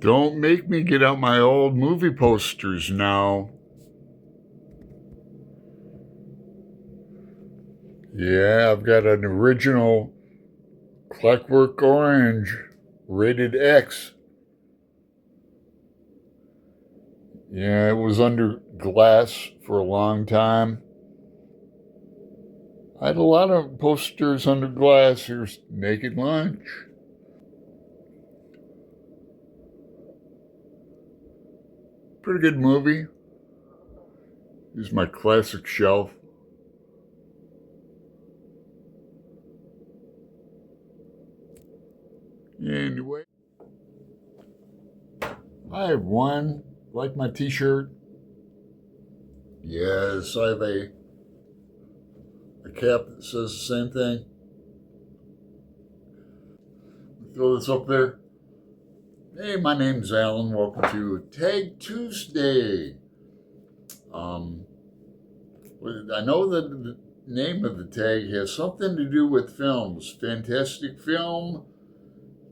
Don't make me get out my old movie posters now. Yeah, I've got an original Clockwork Orange, rated X. Yeah, it was under glass for a long time. I had a lot of posters under glass. Here's Naked Lunch. Pretty good movie. Here's my classic shelf. Anyway, I have one. Like my t-shirt? Yes, I have a cap that says the same thing. Throw this up there. Hey, my name's Alan. Welcome to Tag Tuesday. I know that the name of the tag has something to do with films. Fantastic Film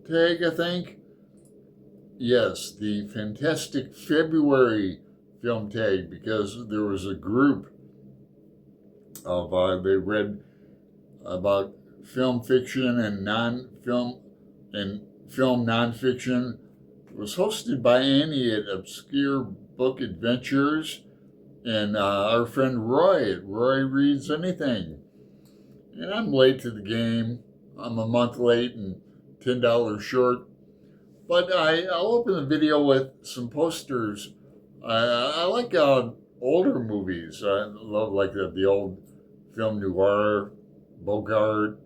Tag, I think. Yes, the Fantastic February Film Tag, because there was a group of they read about film fiction and non-film and film nonfiction. It was hosted by Annie at Obscure Book Adventures and our friend Roy at Roy Reads Anything. And I'm late to the game. I'm a month late and $10 short. But I'll open the video with some posters. I like older movies. I love like the old film noir, Bogart.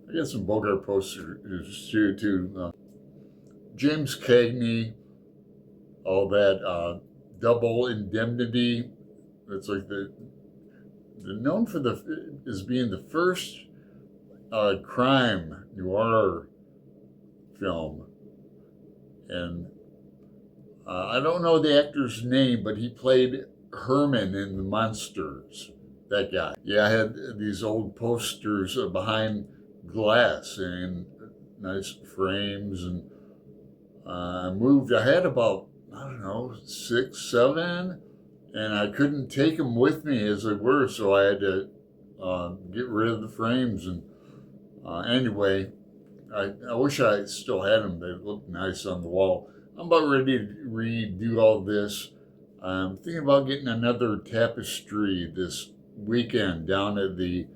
I got some Bogart posters too. James Cagney, all that. Double Indemnity. It's like the known for as being the first crime noir film, and I don't know the actor's name, but he played Herman in The Monsters. That guy. Yeah, I had these old posters behind glass in nice frames, and I moved. I had about, I don't know, 6, 7, and I couldn't take them with me as they were, so I had to get rid of the frames. And anyway, I wish I still had them. They look nice on the wall. I'm about ready to redo all this. I'm thinking about getting another tapestry this weekend down at the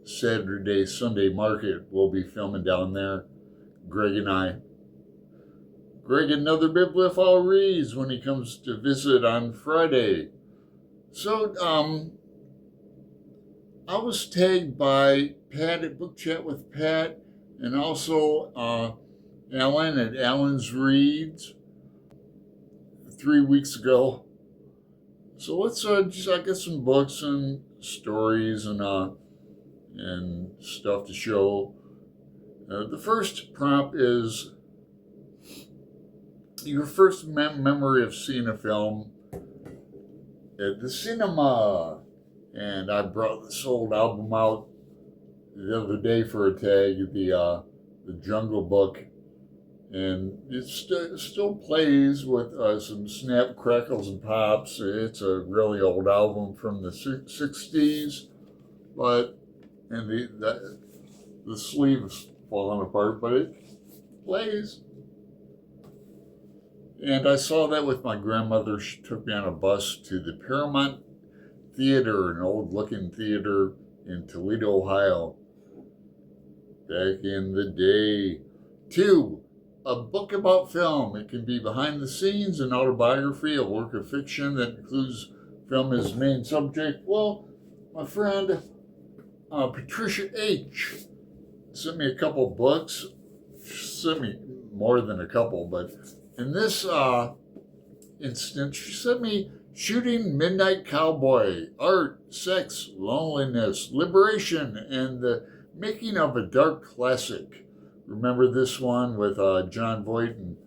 Saturday, Sunday market. We'll be filming down there, Greg and I. Greg, another bibliophile reads when he comes to visit on Friday. So, I was tagged by Pat at Book Chat with Pat, and also Alan at Alan's Reads 3 weeks ago. So let's I got some books and stories and stuff to show. The first prompt is your first memory of seeing a film at the cinema. And I brought this old album out the other day for a tag, the Jungle Book, and it still plays with some snap, crackles, and pops. It's a really old album from the 60s, but and the sleeve is falling apart, but it plays. And I saw that with my grandmother. She took me on a bus to the Paramount Theater, an old-looking theater in Toledo, Ohio, back in the day. 2, a book about film. It can be behind the scenes, an autobiography, a work of fiction that includes film as main subject. Well, my friend Patricia H. sent me a couple books. She sent me more than a couple, but in this instance, she sent me Shooting Midnight Cowboy, Art, Sex, Loneliness, Liberation, and the Making of a Dark Classic. Remember this one with John Voight and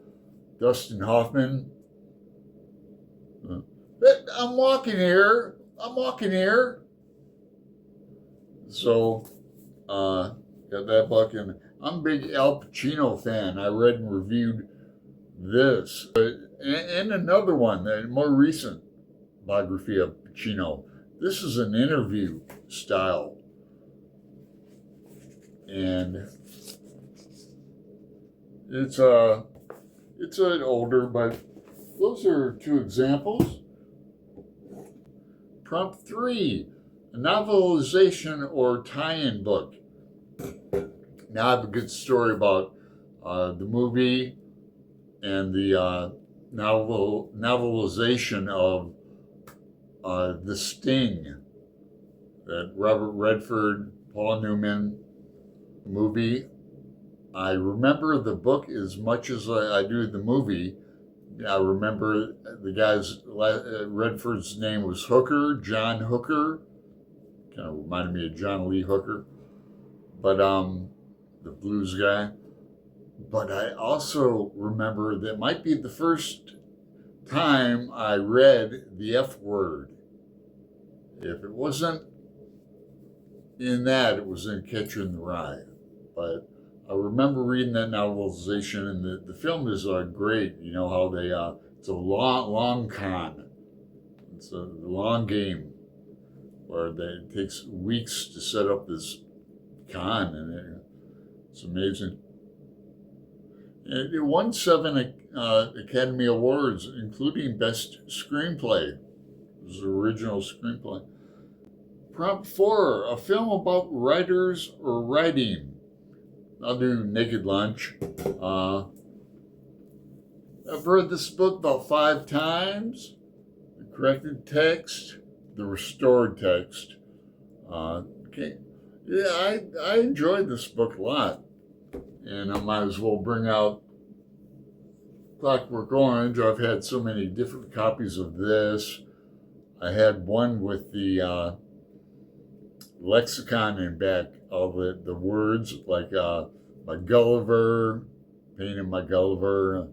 Dustin Hoffman? I'm walking here. So, got that book, and I'm a big Al Pacino fan. I read and reviewed this. And another one, a more recent biography of Pacino. This is an interview style. And it's an older, but those are two examples. Prompt 3, a novelization or tie-in book. Now I have a good story about the movie and the novelization of The Sting, that Robert Redford, Paul Newman movie. I remember the book as much as I do the movie. I remember the guy's, Redford's name was Hooker, John Hooker. Kind of reminded me of John Lee Hooker. But the blues guy. But I also remember that might be the first time I read the F word. If it wasn't in that, it was in Catcher in the Rye. But I remember reading that novelization, and the film is great. You know how they, it's a long con. It's a long game where it takes weeks to set up this con, and it's amazing. It won 7 Academy Awards, including Best Screenplay. It was the original screenplay. Prompt 4, a film about writers or writing. I'll do Naked Lunch. I've read this book about 5 times. The corrected text, the restored text. Okay. Yeah, I enjoyed this book a lot. And I might as well bring out Clockwork Orange. I've had so many different copies of this. I had one with the lexicon in back, all the words, like my Gulliver, painting my Gulliver.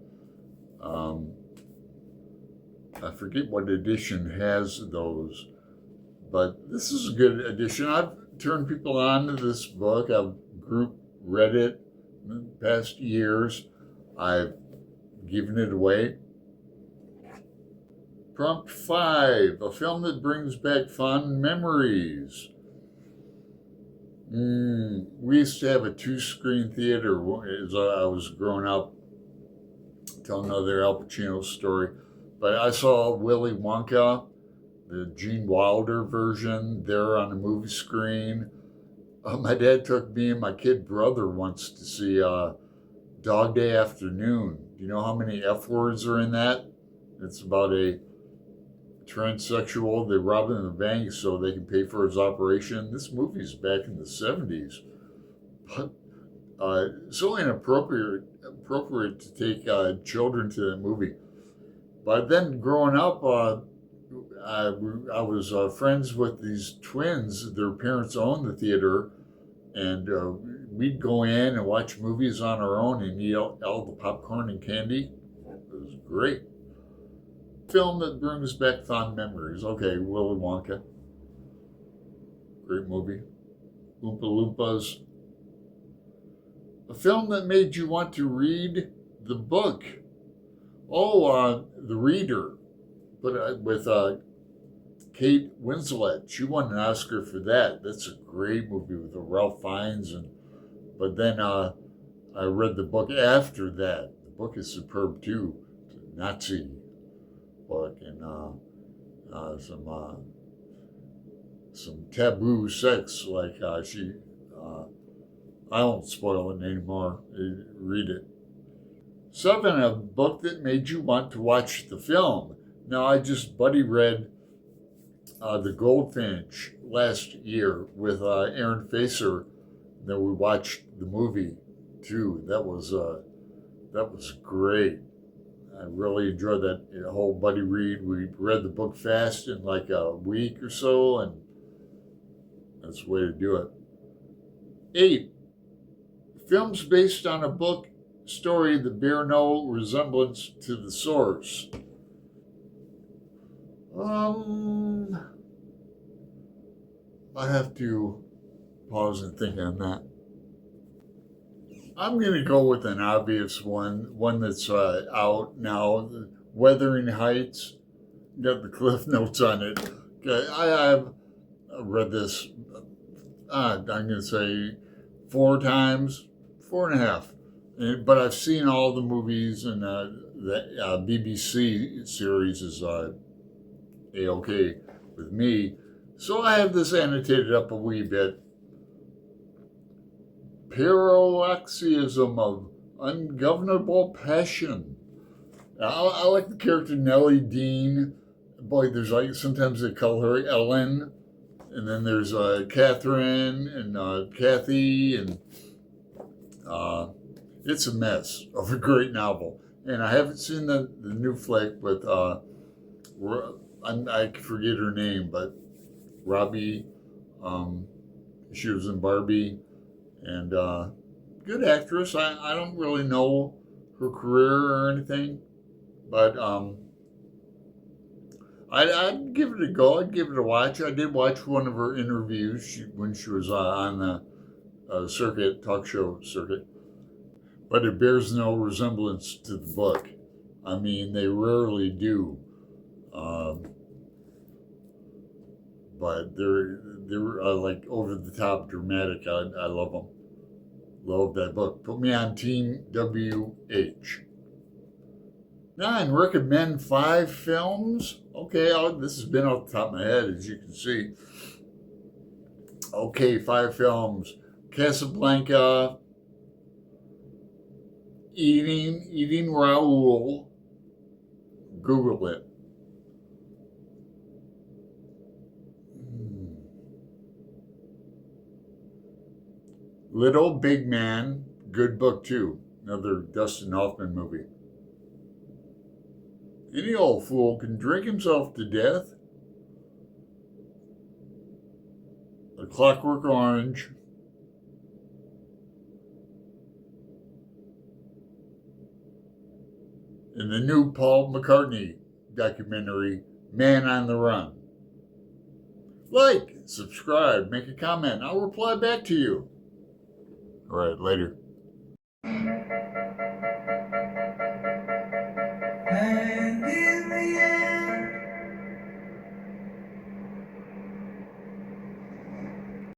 I forget what edition has those, but this is a good edition. I've turned people on to this book. I've group read it in the past years. I've given it away. Prompt 5, a film that brings back fond memories. We used to have a 2-screen theater as I was growing up. Tell another Al Pacino story. But I saw Willy Wonka, the Gene Wilder version, there on the movie screen. My dad took me and my kid brother once to see Dog Day Afternoon. Do you know how many F words are in that? It's about a transsexual. They rob him in the bank so they can pay for his operation. This movie's back in the 70s. But it's only appropriate to take children to that movie. But then growing up, I was friends with these twins. Their parents owned the theater, and we'd go in and watch movies on our own and eat all the popcorn and candy. It was great. Film that brings back fond memories. Okay, Willy Wonka. Great movie. Oompa Loompas. A film that made you want to read the book. Oh, The Reader, but with Kate Winslet. She won an Oscar for that. That's a great movie with Ralph Fiennes. But then I read the book after that. The book is superb too. It's a Nazi book, and some taboo sex. Like I won't spoil it anymore. Read it. 7, a book that made you want to watch the film. Now, I just buddy read The Goldfinch last year with Aaron Facer. Then we watched the movie too. That was great. I really enjoyed that whole buddy read. We read the book fast in like a week or so, and that's the way to do it. 8, films based on a book story that bear no resemblance to the source. I have to pause and think on that. I'm going to go with an obvious one that's out now, Wuthering Heights. Got the cliff notes on it. I've read this, I'm going to say 4 times, 4.5. But I've seen all the movies, and the BBC series is A-OK with me. So I have this annotated up a wee bit. Paroxysm of ungovernable passion. I like the character Nellie Dean. Boy, there's like sometimes they call her Ellen, and then there's Catherine and Kathy, and it's a mess of a great novel. And I haven't seen the new flick, but I forget her name, but Robbie, um, she was in Barbie, and good actress. I don't really know her career or anything, but I'd give it a go. I'd give it a watch. I did watch one of her interviews when she was on the talk show circuit, but it bears no resemblance to the book. I mean, they rarely do, um, but they're like over the top dramatic. I love them. Love that book. Put me on Team WH. 9, recommend 5 films. Okay, this has been off the top of my head, as you can see. Okay, 5 films. Casablanca, Eating Raoul. Google it. Little Big Man, good book too. Another Dustin Hoffman movie. Any old fool can drink himself to death. A Clockwork Orange. And the new Paul McCartney documentary, Man on the Run. Like, subscribe, make a comment. I'll reply back to you. All right, later.